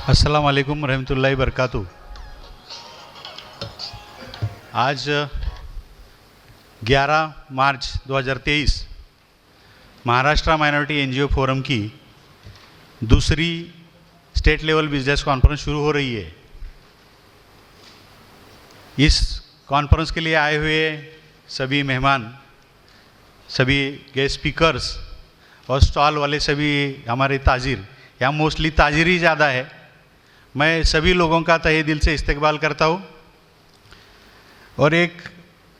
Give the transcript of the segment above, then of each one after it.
अस्सलाम वालेकुम रहमतुल्लाहि बरकातहू। आज 11 मार्च 2023 महाराष्ट्र माइनॉरिटी एनजीओ फोरम की दूसरी स्टेट लेवल बिजनेस कॉन्फ्रेंस शुरू हो रही है। इस कॉन्फ्रेंस के लिए आए हुए सभी मेहमान, सभी गेस्ट स्पीकर्स और स्टॉल वाले सभी हमारे ताजिर, यहाँ मोस्टली ताजिर ही ज़्यादा है, मैं सभी लोगों का तहे दिल से इस्तकबाल करता हूँ। और एक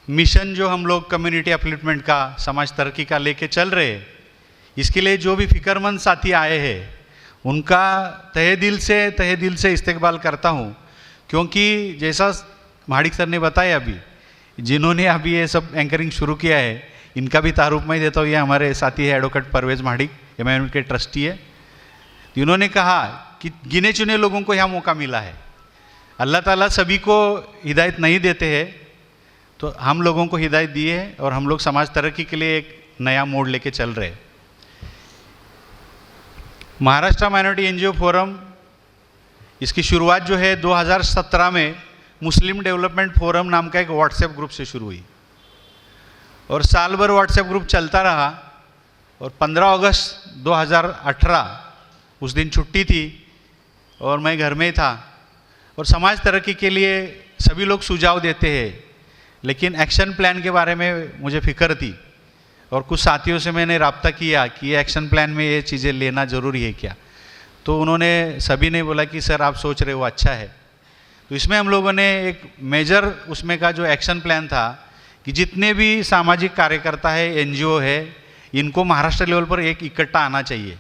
मिशन जो हम लोग कम्युनिटी अपलिफ्टमेंट का, समाज तरक्की का लेके चल रहे हैं, इसके लिए जो भी फिक्रमंद साथी आए हैं उनका तहे दिल से इस्तकबाल करता हूँ। क्योंकि जैसा महाडिक सर ने बताया, अभी जिन्होंने अभी ये सब एंकरिंग शुरू किया है, इनका भी तारुफ मैं देता हूँ। ये हमारे साथी है एडवोकेट परवेज़ महाडिक, एमआईएम के ट्रस्टी है। इन्होंने कहा कि गिने चुने लोगों को यहाँ मौका मिला है। अल्लाह ताला सभी को हिदायत नहीं देते हैं, तो हम लोगों को हिदायत दी है और हम लोग समाज तरक्की के लिए एक नया मोड़ लेके चल रहे हैं। महाराष्ट्र माइनॉरिटी एनजीओ फोरम, इसकी शुरुआत जो है 2017 में मुस्लिम डेवलपमेंट फोरम नाम का एक व्हाट्सएप ग्रुप से शुरू हुई और साल भर व्हाट्सएप ग्रुप चलता रहा। और 15 अगस्त 2018 उस दिन छुट्टी थी और मैं घर में ही था। और समाज तरक्की के लिए सभी लोग सुझाव देते हैं, लेकिन एक्शन प्लान के बारे में मुझे फ़िक्र थी और कुछ साथियों से मैंने रब्ता किया कि ये एक्शन प्लान में ये चीज़ें लेना ज़रूरी है क्या। तो उन्होंने सभी ने बोला कि सर आप सोच रहे हो अच्छा है। तो इसमें हम लोगों ने एक मेजर उसमें का जो एक्शन प्लान था कि जितने भी सामाजिक कार्यकर्ता है, एनजीओ है, इनको महाराष्ट्र लेवल पर एक इकट्ठा आना चाहिए।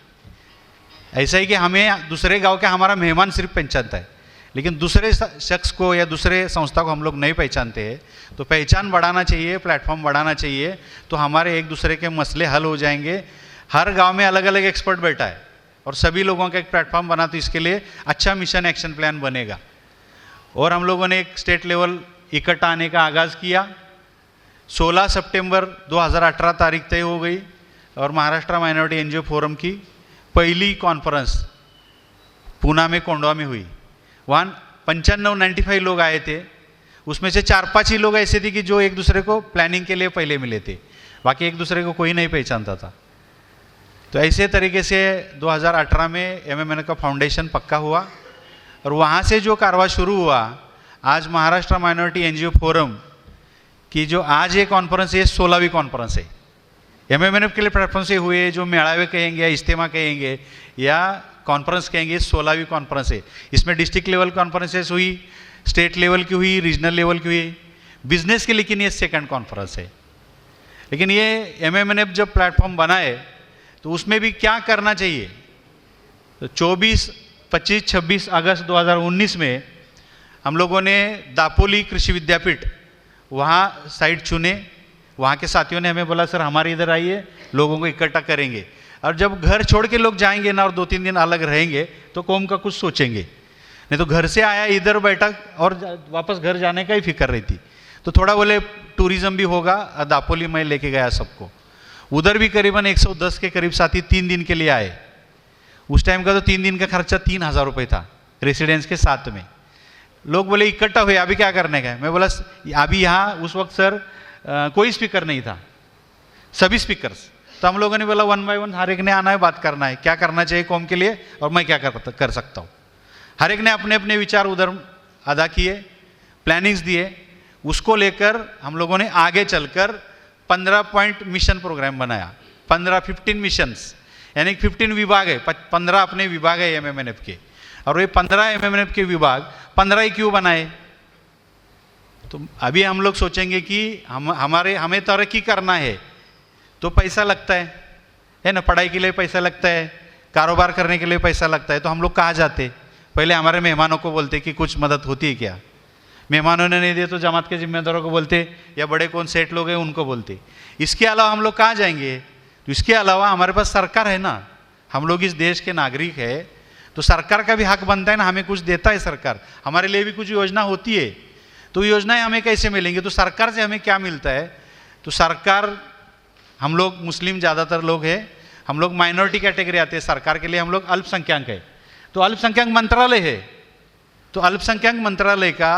ऐसा ही कि हमें दूसरे गांव के हमारा मेहमान सिर्फ पहचानता है, लेकिन दूसरे शख्स को या दूसरे संस्था को हम लोग नहीं पहचानते हैं। तो पहचान बढ़ाना चाहिए, प्लेटफॉर्म बढ़ाना चाहिए, तो हमारे एक दूसरे के मसले हल हो जाएंगे। हर गांव में अलग अलग एक्सपर्ट बैठा है और सभी लोगों का एक प्लेटफॉर्म बना, तो इसके लिए अच्छा मिशन एक्शन प्लान बनेगा। और हम लोगों ने एक स्टेट लेवल इकट्ठा आने का आगाज़ किया। 16 सितंबर 2018 तारीख तय हो गई और महाराष्ट्र माइनॉरिटी एनजीओ फोरम की पहली कॉन्फ्रेंस पूना में, कोंडवा में हुई। वहाँ 95 लोग आए थे। उसमें से 4-5 ही लोग ऐसे थे कि जो एक दूसरे को प्लानिंग के लिए पहले मिले थे, बाकी एक दूसरे को कोई नहीं पहचानता था। तो ऐसे तरीके से 2018 में एमएमएन का फाउंडेशन पक्का हुआ और वहाँ से जो कारवा शुरू हुआ, आज महाराष्ट्र माइनॉरिटी एनजीओ फोरम की जो आज ये कॉन्फ्रेंस है, 16वीं कॉन्फ्रेंस है। एमएमएनएफ के लिए प्लेटफॉर्म से हुए जो मेड़ावे कहेंगे या इज्तिमा कहेंगे या कॉन्फ्रेंस कहेंगे, 16वीं कॉन्फ्रेंस है। इसमें डिस्ट्रिक्ट लेवल कॉन्फ्रेंसेस हुई, स्टेट लेवल की हुई, रीजनल लेवल की हुई, बिजनेस की, लेकिन ये सेकंड कॉन्फ्रेंस है। लेकिन ये एमएमएनएफ जब प्लेटफॉर्म बनाए तो उसमें भी क्या करना चाहिए। तो 24, 25, 26 अगस्त 2019 में हम लोगों ने दापोली कृषि विद्यापीठ वहाँ साइट चुने। वहाँ के साथियों ने हमें बोला सर हमारे इधर आइए, लोगों को इकट्ठा करेंगे। और जब घर छोड़ के लोग जाएंगे ना और 2-3 दिन अलग रहेंगे तो कौम का कुछ सोचेंगे। नहीं तो घर से आया, इधर बैठा और वापस घर जाने का ही फिक्र रही थी। तो थोड़ा बोले टूरिज़्म भी होगा। दापोली मैं लेके गया सबको। उधर भी करीबन 110 के करीब साथी 3 दिन के लिए आए। उस टाइम का तो 3 दिन का खर्चा 3000 रुपये था रेसिडेंस के साथ में। लोग बोले इकट्ठा हुए, अभी क्या करने का है। मैं बोला अभी यहाँ उस वक्त सर कोई स्पीकर नहीं था, सभी स्पीकर्स। तो हम लोगों ने बोला 1 बाय 1 हर एक ने आना है, बात करना है, क्या करना चाहिए कौम के लिए और मैं क्या कर सकता हूँ। हर एक ने अपने अपने विचार उधर अदा किए, प्लानिंग्स दिए। उसको लेकर हम लोगों ने आगे चलकर 15 पॉइंट मिशन प्रोग्राम बनाया। 15 मिशंस, यानी 15 विभाग है, 15 अपने विभाग है एमएमएनएफ के। और ये 15 एमएमएनएफ के विभाग 15 ही क्यों बनाए। तो अभी हम लोग सोचेंगे कि हमें तरक्की करना है तो पैसा लगता है ना। पढ़ाई के लिए पैसा लगता है, कारोबार करने के लिए पैसा लगता है। तो हम लोग कहाँ जाते, पहले हमारे मेहमानों को बोलते कि कुछ मदद होती है क्या। मेहमानों ने नहीं दिए तो जमात के जिम्मेदारों को बोलते या बड़े कौन सेठ लोग हैं उनको बोलते। इसके अलावा हम लोग कहाँ जाएंगे। तो इसके अलावा हमारे पास सरकार है ना, हम लोग इस देश के नागरिक है, तो सरकार का भी हक बनता है ना, हमें कुछ देता है सरकार, हमारे लिए भी कुछ योजना होती है। तो योजनाएं हमें कैसे मिलेंगी, तो सरकार से हमें क्या मिलता है। तो सरकार, हम लोग मुस्लिम ज़्यादातर लोग हैं, हम लोग माइनॉरिटी कैटेगरी आते हैं, सरकार के लिए हम लोग अल्पसंख्यक है। तो अल्पसंख्यक मंत्रालय है, तो अल्पसंख्यक मंत्रालय का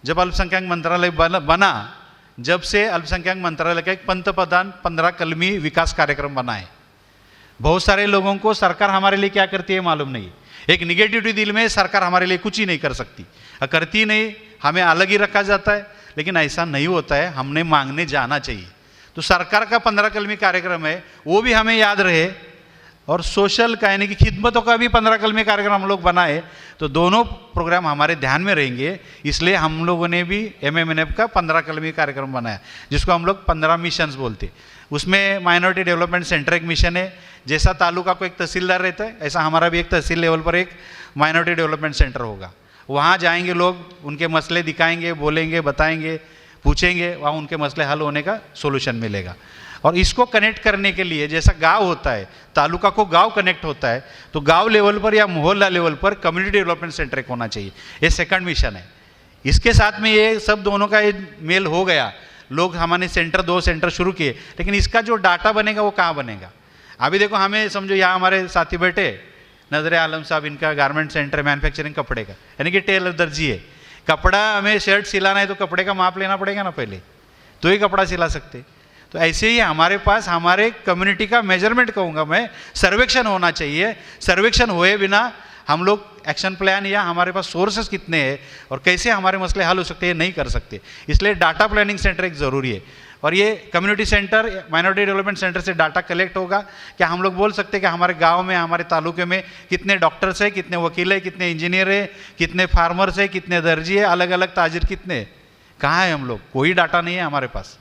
जब अल्पसंख्यक मंत्रालय बना, जब से अल्पसंख्यक मंत्रालय का एक पंतप्रधान 15 कलमी विकास कार्यक्रम बना है। बहुत सारे लोगों को सरकार हमारे लिए क्या करती है मालूम नहीं, एक निगेटिविटी दिल में सरकार हमारे लिए कुछ ही नहीं कर सकती, करती नहीं, हमें अलग ही रखा जाता है। लेकिन ऐसा नहीं होता है, हमने मांगने जाना चाहिए। तो सरकार का 15 कलमी कार्यक्रम है, वो भी हमें याद रहे, और सोशल का यानी कि खिदमतों का भी 15 कलमी कार्यक्रम हम लोग बनाए, तो दोनों प्रोग्राम हमारे ध्यान में रहेंगे। इसलिए हम लोगों ने भी MMNF का 15 कलमी कार्यक्रम बनाया, जिसको हम लोग 15 मिशंस बोलते। उसमें माइनॉरिटी डेवलपमेंट सेंटर एक मिशन है, जैसा तालुका को एक तहसीलदार रहता है, ऐसा हमारा भी एक तहसील लेवल पर एक माइनॉरिटी डेवलपमेंट सेंटर होगा। वहाँ जाएंगे लोग, उनके मसले दिखाएंगे, बोलेंगे, बताएंगे, पूछेंगे, वहाँ उनके मसले हल होने का सोल्यूशन मिलेगा। और इसको कनेक्ट करने के लिए, जैसा गांव होता है, तालुका को गांव कनेक्ट होता है, तो गांव लेवल पर या मोहल्ला लेवल पर कम्युनिटी डेवलपमेंट सेंटर एक होना चाहिए। ये सेकंड मिशन है। इसके साथ में ये सब दोनों का मेल हो गया, लोग हमारे सेंटर 2 सेंटर शुरू किए, लेकिन इसका जो डाटा बनेगा वो कहाँ बनेगा? अभी देखो, हमें समझो यहाँ हमारे साथी बैठे, नजर आलम साहब, इनका गारमेंट सेंटर है, मैन्युफैक्चरिंग कपड़े का, यानी कि टेलर दर्जी है। कपड़ा हमें शर्ट सिलाना है तो कपड़े का माप लेना पड़ेगा ना पहले, तो ही कपड़ा सिला सकते। तो ऐसे ही हमारे पास हमारे कम्युनिटी का मेजरमेंट कहूँगा मैं, सर्वेक्षण होना चाहिए। सर्वेक्षण हुए बिना हम लोग एक्शन प्लान या हमारे पास सोर्सेस कितने हैं और कैसे हमारे मसले हल हो सकते हैं नहीं कर सकते। इसलिए डाटा प्लानिंग सेंटर एक ज़रूरी है। और ये community centre, minority development centre से डाटा कलेक्ट होगा। क्या हम लोग बोल सकते हैं कि हमारे गांव में, हमारे तालुके में कितने डॉक्टर्स हैं, कितने वकील हैं, कितने इंजीनियर हैं, कितने फार्मर्स हैं, कितने दर्जी है, अलग अलग ताजिर कितने, कहाँ है हम लोग? कोई डाटा नहीं है हमारे पास,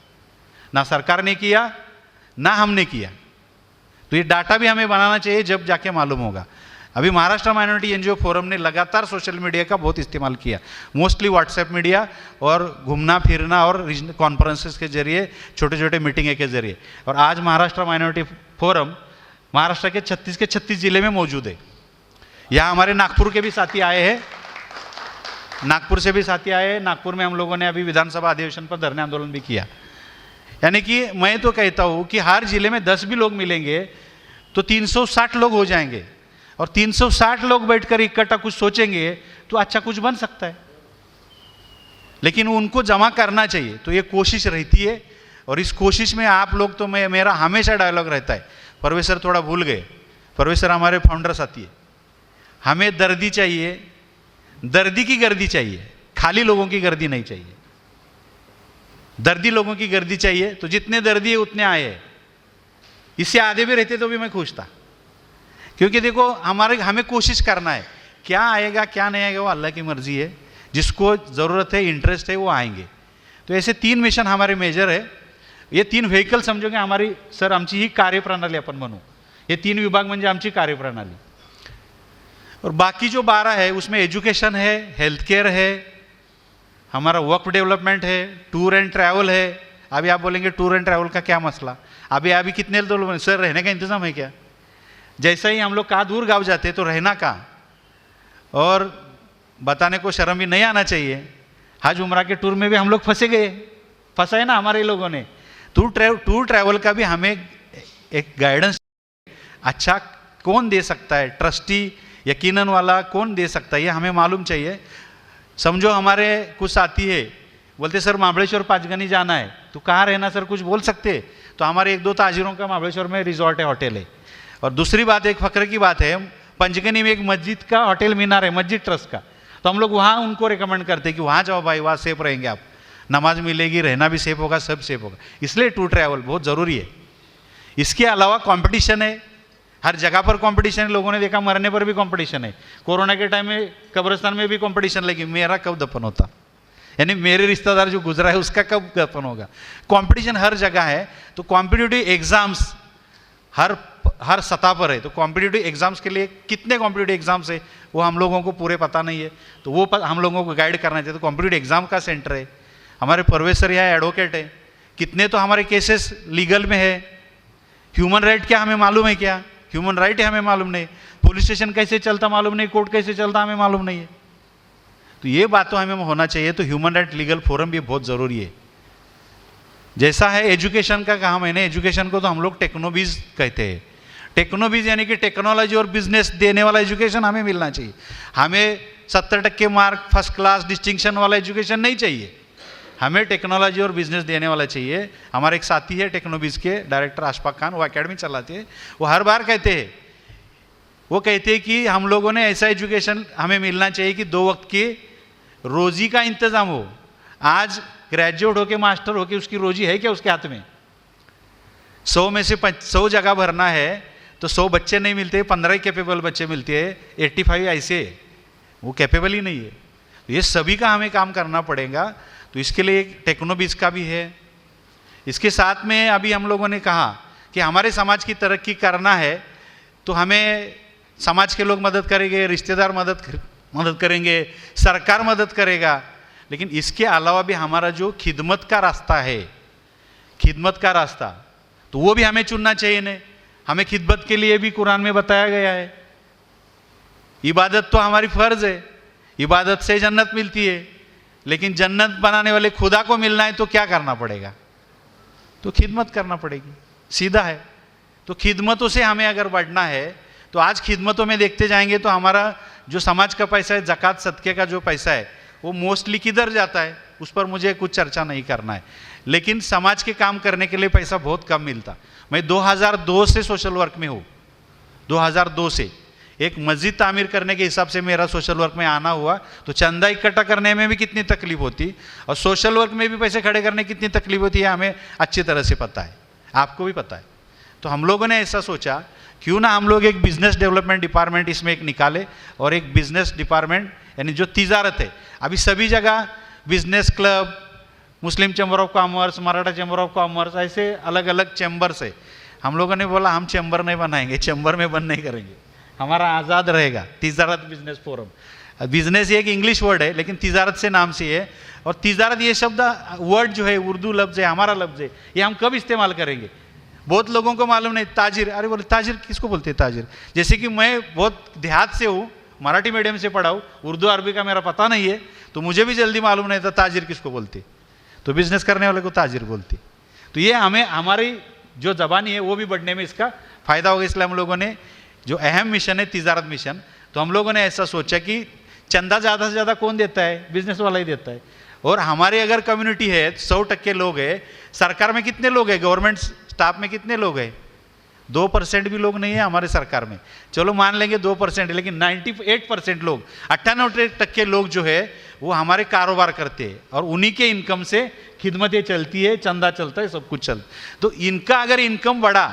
ना सरकार ने किया ना हमने किया। तो ये डाटा भी हमें बनाना चाहिए, जब जाके मालूम होगा। अभी महाराष्ट्र माइनॉरिटी एनजीओ फोरम ने लगातार सोशल मीडिया का बहुत इस्तेमाल किया, मोस्टली व्हाट्सएप मीडिया और घूमना फिरना और रीजनल कॉन्फ्रेंसेस के जरिए, छोटे छोटे मीटिंग के जरिए। और आज महाराष्ट्र माइनॉरिटी फोरम महाराष्ट्र के 36 जिले में मौजूद है। यहाँ हमारे नागपुर के भी साथी आए हैं, नागपुर से भी साथी आए हैं। नागपुर में हम लोगों ने अभी विधानसभा अधिवेशन पर धरने आंदोलन भी किया। यानी कि मैं तो कहता हूँ कि हर जिले में 10 भी लोग मिलेंगे तो 360 लोग हो जाएंगे, और 360 लोग बैठकर इकट्ठा कुछ सोचेंगे तो अच्छा कुछ बन सकता है। लेकिन उनको जमा करना चाहिए, तो ये कोशिश रहती है। और इस कोशिश में आप लोग, तो मेरा हमेशा डायलॉग रहता है, परवेश सर थोड़ा भूल गए, परवेश सर हमारे फाउंडर साथी है। हमें दर्दी चाहिए, दर्दी की गर्दी चाहिए, खाली लोगों की गर्दी नहीं चाहिए। दर्दी लोगों की गर्दी चाहिए, तो जितने दर्दी है उतने आए हैं। इससे आधे भी रहते तो भी मैं खुश था, क्योंकि देखो हमें कोशिश करना है। क्या आएगा क्या नहीं आएगा वो अल्लाह की मर्जी है, जिसको ज़रूरत है, इंटरेस्ट है, वो आएंगे। तो ऐसे 3 मिशन हमारे मेजर है। ये 3 व्हेकल समझोगे हमारी, सर आमची ही कार्यप्रणाली आपण म्हणू, ये 3 विभाग म्हणजे आमची कार्यप्रणाली। और बाकी जो 12 है उसमें एजुकेशन है, हेल्थ केयर है, हमारा वर्क डेवलपमेंट है, टूर एंड ट्रैवल है। अभी आप बोलेंगे टूर एंड ट्रैवल का क्या मसला? अभी कितने लोग, सर रहने का इंतज़ाम है क्या? जैसा ही हम लोग कहाँ दूर गाँव जाते तो रहना कहाँ, और बताने को शर्म भी नहीं आना चाहिए। हज उम्रा के टूर में भी हम लोग फंसे है ना हमारे लोगों ने। टूर ट्रैवल का भी हमें एक गाइडेंस अच्छा कौन दे सकता है, ट्रस्टी यकीनन वाला कौन दे सकता है, ये हमें मालूम चाहिए। समझो हमारे कुछ साथी है, बोलते सर महाबलेश्वर पाँचगनी जाना है, तो कहाँ रहना सर, कुछ बोल सकते? तो हमारे 1-2 ताजिरों का महाबलेश्वर में रिजॉर्ट है, होटल है। और दूसरी बात, एक फख्र की बात है, पंचगनी में एक मस्जिद का होटल मीनार है, मस्जिद ट्रस्ट का, तो हम लोग वहाँ उनको रिकमेंड करते हैं कि वहाँ जाओ भाई, वहाँ सेफ रहेंगे आप, नमाज मिलेगी, रहना भी सेफ होगा, सब सेफ होगा। इसलिए टूर ट्रैवल बहुत ज़रूरी है। इसके अलावा कंपटीशन है, हर जगह पर कंपटीशन है। लोगों ने देखा मरने पर भी कंपटीशन है। कोरोना के टाइम में कब्रिस्तान में भी कंपटीशन लगी, मेरा कब दफन होता, यानी मेरे रिश्तेदार जो गुजरा है उसका कब दफन होगा। कंपटीशन हर जगह है। तो कॉम्पिटिटिव एग्जाम्स हर सतह पर है। तो कॉम्पिटिटिव एग्जाम्स के लिए कितने कॉम्पिटिटिव एग्जाम्स है वो हम लोगों को पूरे पता नहीं है, तो वो हम लोगों को गाइड करना चाहिए। तो कॉम्पिटिटिव एग्जाम का सेंटर है। हमारे परवेश सर यहाँ एडवोकेट है, कितने तो हमारे केसेस लीगल में है। ह्यूमन राइट क्या हमें मालूम है क्या? ह्यूमन राइट है हमें मालूम नहीं। पुलिस स्टेशन कैसे चलता मालूम नहीं, कोर्ट कैसे चलता हमें मालूम नहीं है। तो ये बात तो हमें होना चाहिए। तो ह्यूमन राइट लीगल फोरम भी बहुत ज़रूरी है। जैसा है एजुकेशन का कहा मैंने, एजुकेशन को तो हम लोग टेक्नोबीज कहते हैं। टेक्नोबीज यानी कि टेक्नोलॉजी और बिजनेस देने वाला एजुकेशन हमें मिलना चाहिए। हमें 70% मार्क फर्स्ट क्लास डिस्टिंक्शन वाला एजुकेशन नहीं चाहिए, हमें टेक्नोलॉजी और बिजनेस देने वाला चाहिए। हमारे एक साथी है टेक्नोबीज के डायरेक्टर अशफाक खान, वो एकेडमी चलाते हैं, वो हर बार कहते हैं, वो कहते हैं कि हम लोगों ने ऐसा एजुकेशन हमें मिलना चाहिए कि 2 वक्त की रोजी का इंतजाम हो। आज ग्रेजुएट होके मास्टर होके उसकी रोजी है क्या उसके हाथ में? 100 में से 100 जगह भरना है तो 100 बच्चे नहीं मिलते, 15 कैपेबल बच्चे मिलते हैं, 85 ऐसे वो कैपेबल ही नहीं है। तो ये सभी का हमें काम करना पड़ेगा। तो इसके लिए एक टेक्नोबीज का भी है। इसके साथ में अभी हम लोगों ने कहा कि हमारे समाज की तरक्की करना है तो हमें समाज के लोग मदद करेंगे, रिश्तेदार मदद करेंगे, सरकार मदद करेगा, लेकिन इसके अलावा भी हमारा जो खिदमत का रास्ता है, खिदमत का रास्ता, तो वो भी हमें चुनना चाहिए। नहीं, हमें खिदमत के लिए भी कुरान में बताया गया है। इबादत तो हमारी फर्ज है, इबादत से जन्नत मिलती है, लेकिन जन्नत बनाने वाले खुदा को मिलना है तो क्या करना पड़ेगा? तो खिदमत करना पड़ेगी, सीधा है। तो खिदमतों से हमें अगर बढ़ना है तो आज खिदमतों में देखते जाएंगे तो हमारा जो समाज का पैसा है, ज़कात सदक़े का जो पैसा है, वो मोस्टली किधर जाता है उस पर मुझे कुछ चर्चा नहीं करना है, लेकिन समाज के काम करने के लिए पैसा बहुत कम मिलता। मैं 2002 से सोशल वर्क में हूँ, 2002 से एक मस्जिद तामीर करने के हिसाब से मेरा सोशल वर्क में आना हुआ, तो चंदा इकट्ठा करने में भी कितनी तकलीफ होती और सोशल वर्क में भी पैसे खड़े करने की कितनी तकलीफ होती है हमें अच्छी तरह से पता है, आपको भी पता है। तो हम लोगों ने ऐसा सोचा क्यों ना हम लोग एक बिजनेस डेवलपमेंट डिपार्टमेंट इसमें एक निकाले और एक बिजनेस डिपार्टमेंट यानी जो तिजारत है, अभी सभी जगह business club, Muslim chamber of commerce, Maratha chamber of commerce, ऐसे अलग अलग चैम्बर्स है। हम लोगों ने बोला हम चैम्बर नहीं बनाएंगे, चैम्बर में बंद नहीं करेंगे, हमारा आज़ाद रहेगा तिजारत बिजनेस फोरम। बिजनेस ये एक इंग्लिश वर्ड है लेकिन तिजारत से नाम से है, और तिजारत ये शब्द वर्ड जो है उर्दू लफ्ज़ है, हमारा लफ्ज़ है, ये हम कब इस्तेमाल करेंगे? बहुत लोगों को मालूम नहीं। ताजिर, अरे बोले ताजिर किसको बोलते हैं? ताजिर जैसे कि मैं बहुत देहात से हूँ, मराठी मीडियम से पढ़ा हूँ, उर्दू अरबी का मेरा पता नहीं है, तो मुझे भी जल्दी मालूम नहीं था ताजिर किसको बोलते, तो बिजनेस करने वाले को ताजिर बोलते। तो ये हमें हमारी जो ज़बानी है वो भी बढ़ने में इसका फ़ायदा होगा। इसलिए हम लोगों ने जो अहम मिशन है तिजारत मिशन, तो हम लोगों ने ऐसा सोचा कि चंदा ज़्यादा से ज़्यादा कौन देता है? बिजनेस वाला ही देता है। और हमारे अगर कम्युनिटी है 100% लोग है, सरकार में कितने लोग हैं? गवर्नमेंट स्टाफ में कितने लोग हैं? 2% भी लोग नहीं है हमारे सरकार में, चलो मान लेंगे 2%, लेकिन 98% लोग, 98% लोग जो है वो हमारे कारोबार करते हैं और उन्हीं के इनकम से खिदमतें चलती है, चंदा चलता है, सब कुछ चलता। तो इनका अगर इनकम बढ़ा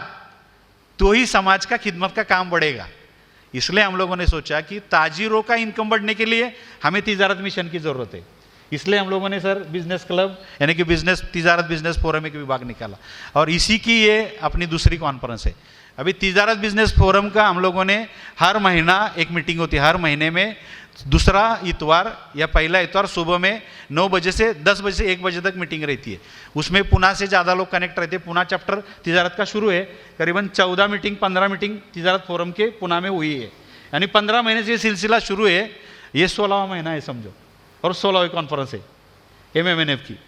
तो ही समाज का खिदमत का काम बढ़ेगा। इसलिए हम लोगों ने सोचा कि ताजिरों का इनकम बढ़ने के लिए हमें तिजारत मिशन की ज़रूरत है। इसलिए हम लोगों ने सर बिजनेस क्लब यानी कि बिजनेस तिजारत बिजनेस फोरम एक विभाग निकाला और इसी की ये अपनी दूसरी कॉन्फ्रेंस है। अभी तिजारत बिजनेस फोरम का हम लोगों ने हर महीना एक मीटिंग होती है, हर महीने में दूसरा इतवार या पहला इतवार सुबह में 9 बजे से 10 बजे से 1 बजे तक मीटिंग रहती है। उसमें पुणे से ज़्यादा लोग कनेक्ट रहते हैं। पुणे चैप्टर तिजारत का शुरू है, करीबन 14 मीटिंग 15 मीटिंग तिजारत फोरम के पुणे में हुई है, यानी 15 महीने से ये सिलसिला शुरू है। ये 16वां महीना है समझो, और 16वीं कॉन्फ्रेंस है MMNF की।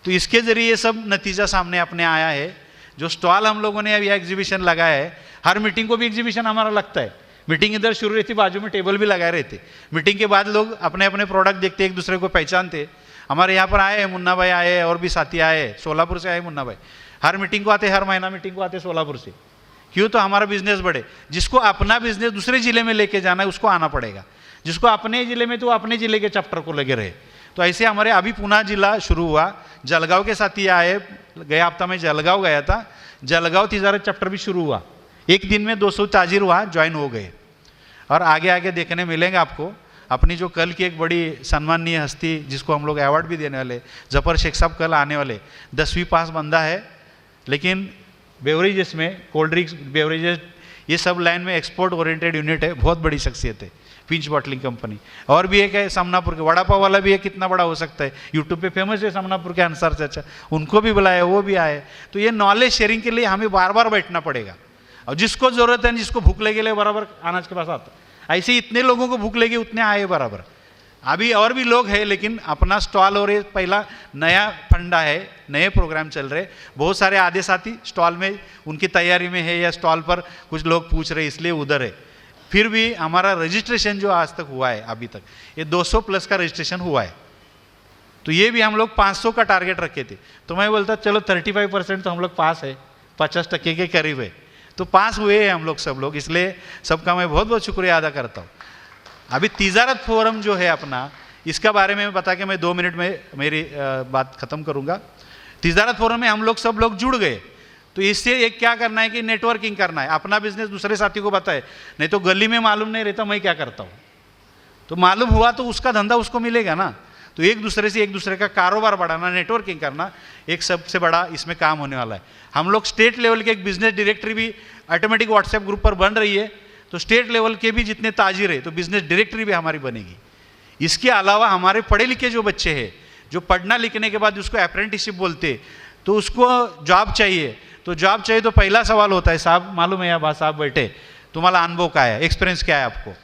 तो इसके ज़रिए ये सब नतीजा सामने अपने आया है। जो स्टॉल हम लोगों ने अभी एग्जीबिशन लगाया है, हर मीटिंग को भी एग्जीबिशन हमारा लगता है। मीटिंग इधर शुरू रहती, बाजू में टेबल भी लगाए रहते, मीटिंग के बाद लोग अपने अपने प्रोडक्ट देखते, एक दूसरे को पहचानते। हमारे यहाँ पर आए हैं, मुन्ना भाई आए और भी साथी आए, सोलापुर से आए मुन्ना भाई, हर मीटिंग को आते, हर महीना मीटिंग को आते सोलापुर से। क्यों? तो हमारा बिजनेस बढ़े। जिसको अपना बिजनेस दूसरे जिले में लेके जाना है उसको आना पड़ेगा, जिसको अपने जिले में तो अपने जिले के चैप्टर को लगे रहे। तो ऐसे हमारे अभी पुणे जिला शुरू हुआ, जलगांव के साथी आए, गया हफ्ता में जलगांव गया था, जलगांव तिजारत चैप्टर भी शुरू हुआ। एक दिन में 200 ताजिर वहाँ ज्वाइन हो गए और आगे आगे देखने मिलेंगे आपको। अपनी जो कल की एक बड़ी सम्माननीय हस्ती जिसको हम लोग अवार्ड भी देने वाले, जफर शेख साहब कल आने वाले, 10वीं पास बंदा है, लेकिन बेवरेजेस में कोल्ड ड्रिंक्स बेवरेजेस ये सब लाइन में एक्सपोर्ट ओरिएंटेड यूनिट है, बहुत बड़ी शख्सियत है, पिंच बॉटलिंग कंपनी। और भी एक है सामनापुर के, वड़ा पाव वाला भी है, कितना बड़ा हो सकता है, यूट्यूब पे फेमस है सामनापुर के अंसार से। अच्छा, उनको भी बुलाया, वो भी आए। तो ये नॉलेज शेयरिंग के लिए हमें बार बार बैठना पड़ेगा, और जिसको जरूरत है, जिसको भूख लगे ले बराबर अनाज के पास आता। ऐसे इतने लोगों को भूख लगी उतने आए बराबर। अभी और भी लोग हैं, लेकिन अपना स्टॉल और ये पहला नया फंडा है, नए प्रोग्राम चल रहे, बहुत सारे आधे साथी स्टॉल में उनकी तैयारी में है या स्टॉल पर कुछ लोग पूछ रहे इसलिए उधर है। फिर भी हमारा रजिस्ट्रेशन जो आज तक हुआ है, अभी तक ये 200 प्लस का रजिस्ट्रेशन हुआ है। तो ये भी हम लोग 500 का टारगेट रखे थे, तो मैं बोलता चलो 35% तो हम लोग पास है, 50% के करीब है, तो पास हुए हैं हम लोग सब लोग, इसलिए सबका मैं बहुत बहुत शुक्रिया अदा करता हूँ। अभी तिजारत फोरम जो है अपना, इसका बारे में बता के मैं 2 मिनट में मेरी बात खत्म करूँगा। तिजारत फोरम में हम लोग सब लोग जुड़ गए, तो इससे एक क्या करना है कि नेटवर्किंग करना है, अपना बिजनेस दूसरे साथी को बताए, नहीं तो गली में मालूम नहीं रहता मैं क्या करता हूँ, तो मालूम हुआ तो उसका धंधा उसको मिलेगा ना। तो एक दूसरे का कारोबार बढ़ाना, नेटवर्किंग करना एक सबसे बड़ा इसमें काम होने वाला है। हम लोग स्टेट लेवल के एक बिजनेस डायरेक्टरी भी ऑटोमेटिक व्हाट्सएप ग्रुप पर बन रही है, तो स्टेट लेवल के भी जितने ताजिर है तो बिजनेस डायरेक्टरी भी हमारी बनेगी। इसके अलावा हमारे पढ़े लिखे जो बच्चे हैं, जो पढ़ना लिखने के बाद उसको अप्रेंटिसशिप बोलते, तो उसको जॉब चाहिए, तो जॉब चाहिए तो पहला सवाल होता है साहब मालूम है या बा साहब बैठे तुम्हारा अनुभव क्या है, एक्सपीरियंस क्या है आपको,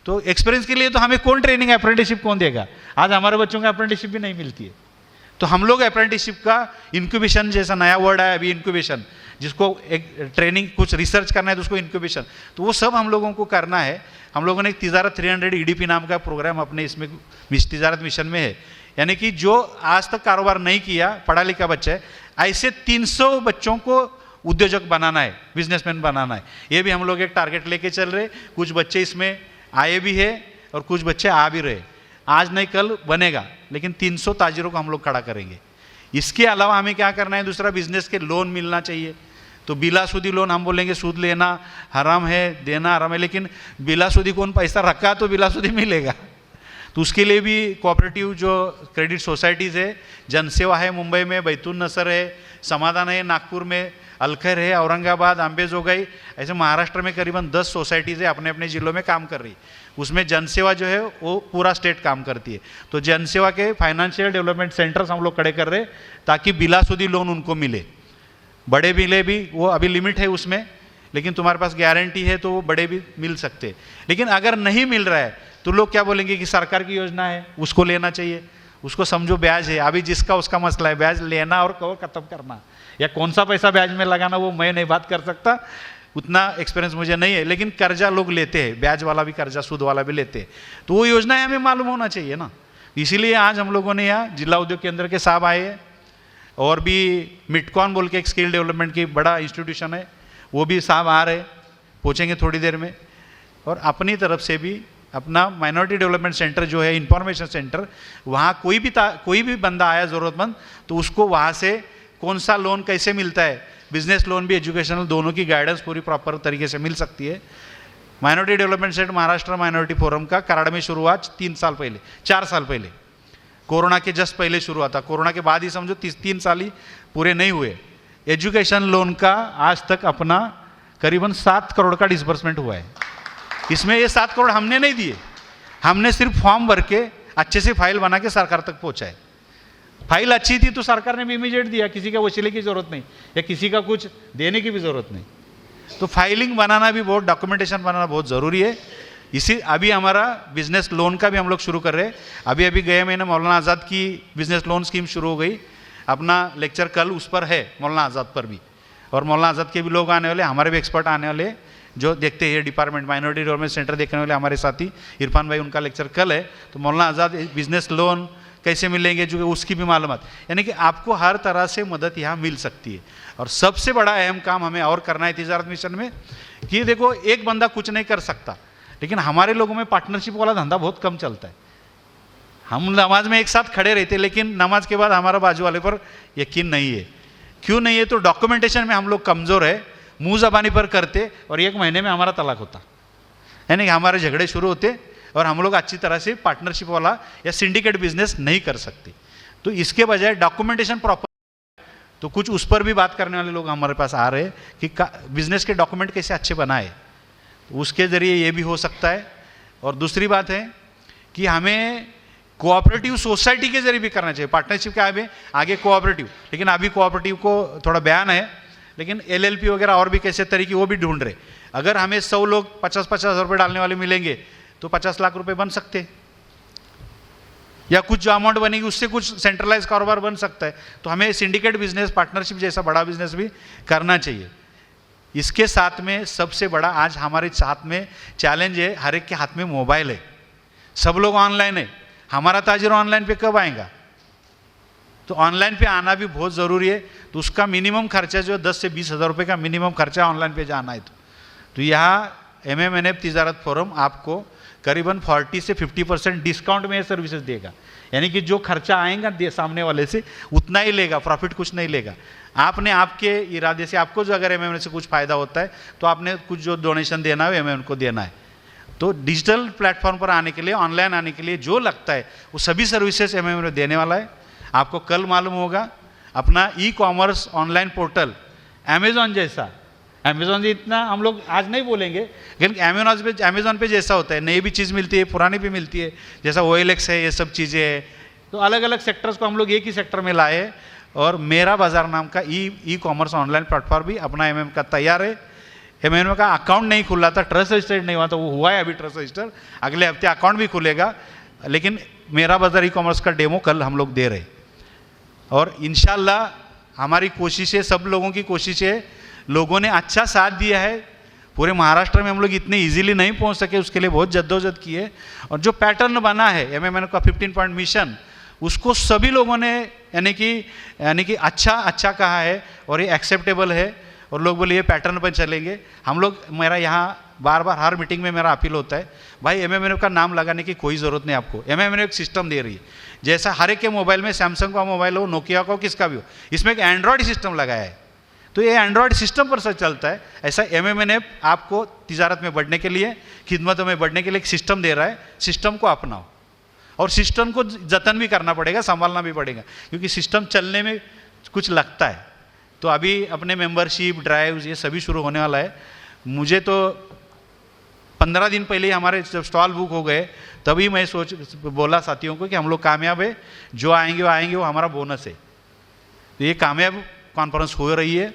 तो एक्सपीरियंस के लिए तो हमें कौन ट्रेनिंग अप्रेंटिसशिप कौन देगा। आज हमारे बच्चों को अप्रेंटिसशिप भी नहीं मिलती है, तो हम लोग अप्रेंटिसशिप का इंक्यूबेशन जैसा नया वर्ड है अभी, इंक्यूबेशन, जिसको एक ट्रेनिंग कुछ रिसर्च करना है तो उसको इंक्यूबेशन, तो वो सब हम लोगों को करना है। हम लोगों ने एक तिजारत 300 EDP नाम का प्रोग्राम अपने इसमें तिजारत मिशन में है, यानी कि जो आज तक कारोबार नहीं किया पढ़ा लिखा बच्चा है, ऐसे 300 बच्चों को उद्योजक बनाना है, बिजनेसमैन बनाना है। ये भी हम लोग एक टारगेट लेके चल रहे, कुछ बच्चे इसमें आए भी है और कुछ बच्चे आ भी रहे, आज नहीं कल बनेगा, लेकिन 300 ताजिरों को हम लोग खड़ा करेंगे। इसके अलावा हमें क्या करना है, दूसरा बिजनेस के लोन मिलना चाहिए, तो बिलासुदी लोन हम बोलेंगे सूद लेना हराम है, देना हराम है, लेकिन बिलासुदी कौन पैसा रखा तो बिलासुदी मिलेगा, तो उसके लिए भी कोऑपरेटिव जो क्रेडिट सोसाइटीज़ है, जनसेवा है मुंबई में, बैतूल नसर है, समाधान है नागपुर में, अलखैर है औरंगाबाद, अम्बेजोगाई, ऐसे महाराष्ट्र में करीबन 10 सोसाइटीज़ है अपने अपने ज़िलों में काम कर रही। उसमें जनसेवा जो है वो पूरा स्टेट काम करती है, तो जनसेवा के फाइनेंशियल डेवलपमेंट सेंटर्स हम लोग खड़े कर रहे ताकि बिलासुदी लोन उनको मिले। बड़े मिले भी, वो अभी लिमिट है उसमें, लेकिन तुम्हारे पास गारंटी है तो वो बड़े भी मिल सकते। लेकिन अगर नहीं मिल रहा है तो लोग क्या बोलेंगे कि सरकार की योजना है उसको लेना चाहिए, उसको समझो ब्याज है, अभी जिसका उसका मसला है, ब्याज लेना और कवर खत्म करना या कौन सा पैसा ब्याज में लगाना वो मैं नहीं बात कर सकता, उतना एक्सपीरियंस मुझे नहीं है, लेकिन कर्जा लोग लेते हैं, ब्याज वाला भी कर्जा सूद वाला भी लेते हैं, तो वो योजनाएं हमें मालूम होना चाहिए ना। इसीलिए आज हम लोगों ने यहाँ जिला उद्योग केंद्र के साहब आए हैं, और भी मिटकॉन बोल के एक स्किल डेवलपमेंट की बड़ा इंस्टीट्यूशन है, वो भी साहब आ रहे, पहुँचेंगे थोड़ी देर में। और अपनी तरफ से भी अपना माइनॉरिटी डेवलपमेंट सेंटर जो है इंफॉर्मेशन सेंटर, वहाँ कोई भी बंदा आया ज़रूरतमंद तो उसको वहाँ से कौन सा लोन कैसे मिलता है, बिजनेस लोन भी एजुकेशनल दोनों की गाइडेंस पूरी प्रॉपर तरीके से मिल सकती है। Minority development centre Maharashtra minority forum का कराड़ में शुरू हुआ 4 साल पहले, कोरोना के जस्ट पहले शुरू हुआ था, कोरोना के बाद ही समझो 3 साल ही पूरे नहीं हुए। एजुकेशन लोन का आज तक अपना करीबन 7 करोड़ का डिसबर्समेंट हुआ है। इसमें ये 7 करोड़ हमने नहीं दिए, हमने सिर्फ फॉर्म भर के अच्छे से फाइल बना के सरकार तक पहुँचाए। फाइल अच्छी थी तो सरकार ने भी इमीडिएट दिया, किसी का वसीले की ज़रूरत नहीं या किसी का कुछ देने की भी ज़रूरत नहीं। तो फाइलिंग बनाना भी बहुत, डॉक्यूमेंटेशन बनाना बहुत ज़रूरी है। इसी अभी हमारा बिजनेस लोन का भी हम लोग शुरू कर रहे हैं। अभी गए महीने मौलाना आज़ाद की बिजनेस लोन स्कीम शुरू हो गई, अपना लेक्चर कल उस पर है मौलाना आज़ाद पर भी, और मौलाना आज़ाद के भी लोग आने वाले, हमारे भी एक्सपर्ट आने वाले जो देखते हैं डिपार्टमेंट माइनॉरिटी डेवलपमेंट सेंटर देखने वाले हमारे साथी इरफान भाई, उनका लेक्चर कल है। तो मौलाना आज़ाद बिजनेस लोन कैसे मिलेंगे जो उसकी भी मालूमात, यानी कि आपको हर तरह से मदद यहाँ मिल सकती है। और सबसे बड़ा अहम काम हमें और करना है तिजारत मिशन में कि देखो एक बंदा कुछ नहीं कर सकता, लेकिन हमारे लोगों में पार्टनरशिप वाला धंधा बहुत कम चलता है। हम नमाज में एक साथ खड़े रहते, लेकिन नमाज के बाद हमारा बाजू वाले पर यकीन नहीं है। क्यों नहीं है? तो डॉक्यूमेंटेशन में हम लोग कमज़ोर है, मुँह ज़बानी पर करते और 1 महीने में हमारा तलाक होता, यानी कि हमारे झगड़े शुरू होते और हम लोग अच्छी तरह से पार्टनरशिप वाला या सिंडिकेट बिजनेस नहीं कर सकते। तो इसके बजाय डॉक्यूमेंटेशन प्रॉपर, तो कुछ उस पर भी बात करने वाले लोग हमारे पास आ रहे हैं कि बिजनेस के डॉक्यूमेंट कैसे अच्छे बनाए, उसके ज़रिए ये भी हो सकता है। और दूसरी बात है कि हमें कोऑपरेटिव सोसाइटी के जरिए भी करना चाहिए। पार्टनरशिप के आगे कोऑपरेटिव, लेकिन अभी कोऑपरेटिव को थोड़ा बयान है, लेकिन LLP वगैरह और भी कैसे तरीके वो भी ढूंढ रहे। अगर हमें 100 लोग 50-50 हज़ार रुपये डालने वाले मिलेंगे तो 50 लाख रुपए बन सकते। या कुछ जो अमाउंट बनेगी उससे कुछ सेंट्रलाइज कारोबार बन सकता है। तो हमें सिंडिकेट बिजनेस, पार्टनरशिप जैसा बड़ा बिजनेस भी करना चाहिए। इसके साथ में सबसे बड़ा आज हमारे साथ में चैलेंज है, हर एक के हाथ में मोबाइल है, सब लोग ऑनलाइन है। हमारा ताजिर ऑनलाइन पे कब आएगा? तो ऑनलाइन पे आना भी बहुत ज़रूरी है। तो उसका मिनिमम खर्चा जो 10 से 20 हज़ार रुपये का मिनिमम खर्चा ऑनलाइन पे जाना है। तो यहाँ MMNF तिजारत फोरम आपको करीबन 40 से 50% डिस्काउंट में ये सर्विसेज देगा। यानी कि जो खर्चा आएगा सामने वाले से उतना ही लेगा, प्रॉफिट कुछ नहीं लेगा। आपने आपके इरादे से, आपको जो अगर MMNF से कुछ फ़ायदा होता है तो आपने कुछ जो डोनेशन देना है MMNF को देना है। तो डिजिटल प्लेटफॉर्म पर आने के लिए, ऑनलाइन आने के लिए जो लगता है वो सभी सर्विसेज MMNF देने वाला है। आपको कल मालूम होगा अपना ई-कॉमर्स ऑनलाइन पोर्टल अमेज़ॉन जैसा, अमेज़ॉन जी इतना हम लोग आज नहीं बोलेंगे, लेकिन अमेज़ॉन पे जैसा होता है, नई भी चीज़ मिलती है, पुरानी भी मिलती है, जैसा OLX है, ये सब चीज़ें हैं। तो अलग अलग सेक्टर्स को हम लोग एक ही सेक्टर में लाए और मेरा बाज़ार नाम का ई-कॉमर्स ऑनलाइन प्लेटफॉर्म भी अपना MM का तैयार है। MM का अकाउंट नहीं खुला था, ट्रस्ट रजिस्टर्ड नहीं हुआ था, वो हुआ है अभी ट्रस्ट रजिस्टर, अगले हफ्ते अकाउंट भी खुलेगा। लेकिन मेरा बाज़ार ई-कॉमर्स का डेमो कल हम लोग दे रहे और इंशाल्लाह हमारी कोशिश है, सब लोगों की कोशिश है। लोगों ने अच्छा साथ दिया है। पूरे महाराष्ट्र में हम लोग इतने इजीली नहीं पहुंच सके, उसके लिए बहुत जद्दोजहद की है। और जो पैटर्न बना है MMNF का 15 पॉइंट मिशन, उसको सभी लोगों ने यानी कि अच्छा कहा है और ये एक्सेप्टेबल है। और लोग बोले ये पैटर्न पर चलेंगे हम लोग। मेरा यहाँ बार बार हर मीटिंग में मेरा अपील होता है, भाई MMNF का नाम लगाने की कोई ज़रूरत नहीं आपको। MMNF एक सिस्टम दे रही है, जैसा हर एक के मोबाइल में, सैमसंग का मोबाइल हो, नोकिया का हो, किसका भी हो, इसमें एक एंड्रॉयड सिस्टम लगाया है। तो ये एंड्रॉयड सिस्टम पर सब चलता है। ऐसा MMNF आपको तिजारत में बढ़ने के लिए, खिदमतों में बढ़ने के लिए एक सिस्टम दे रहा है। सिस्टम को अपनाओ और सिस्टम को जतन भी करना पड़ेगा, संभालना भी पड़ेगा, क्योंकि सिस्टम चलने में कुछ लगता है। तो अभी अपने मेंबरशिप ड्राइव्स ये सभी शुरू होने वाला है। मुझे तो 15 दिन पहले ही हमारे जब स्टॉल बुक हो गए तभी मैं बोला साथियों को कि हम लोग कामयाब है, जो आएंगे वो हमारा बोनस है। तो ये कामयाब कॉन्फ्रेंस हो रही है।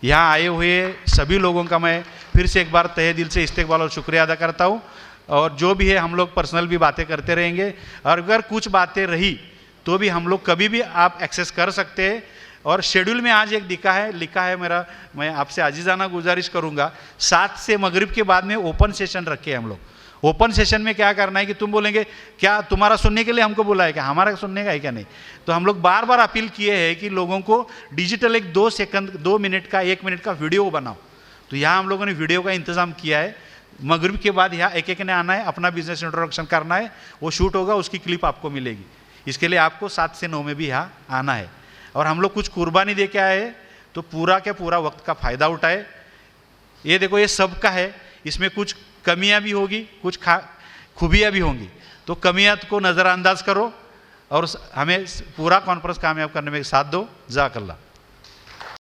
यहाँ आए हुए सभी लोगों का मैं फिर से एक बार तहे दिल से इस्तेकबाल और शुक्रिया अदा करता हूँ। और जो भी है हम लोग पर्सनल भी बातें करते रहेंगे, और अगर कुछ बातें रही तो भी हम लोग कभी भी आप एक्सेस कर सकते हैं। और शेड्यूल में आज एक लिखा है मेरा, मैं आपसे आजीज़ाना गुजारिश करूँगा, 7 से मगरिब के बाद में ओपन सेशन रखे हम लोग। ओपन सेशन में क्या करना है कि तुम बोलेंगे क्या तुम्हारा सुनने के लिए हमको बुलाया है, क्या हमारा सुनने का है क्या? नहीं। तो हम लोग बार बार अपील किए हैं कि लोगों को डिजिटल एक 2 मिनट का 1 मिनट का वीडियो बनाओ। तो यहाँ हम लोगों ने वीडियो का इंतज़ाम किया है। मगरिब के बाद यहाँ एक ने आना है, अपना बिजनेस इंट्रोडक्शन करना है, वो शूट होगा, उसकी क्लिप आपको मिलेगी। इसके लिए आपको 7 से 9 में भी यहाँ आना है। और हम लोग कुछ कुर्बानी दे के आए, तो पूरा के पूरा वक्त का फ़ायदा उठाए। ये देखो ये सबका है, इसमें कुछ कमियां भी होगी, कुछ खूबियां भी होंगी। तो कमियां को नज़रअंदाज करो और हमें पूरा कॉन्फ्रेंस कामयाब करने में साथ दो। जज़ाकल्लाह।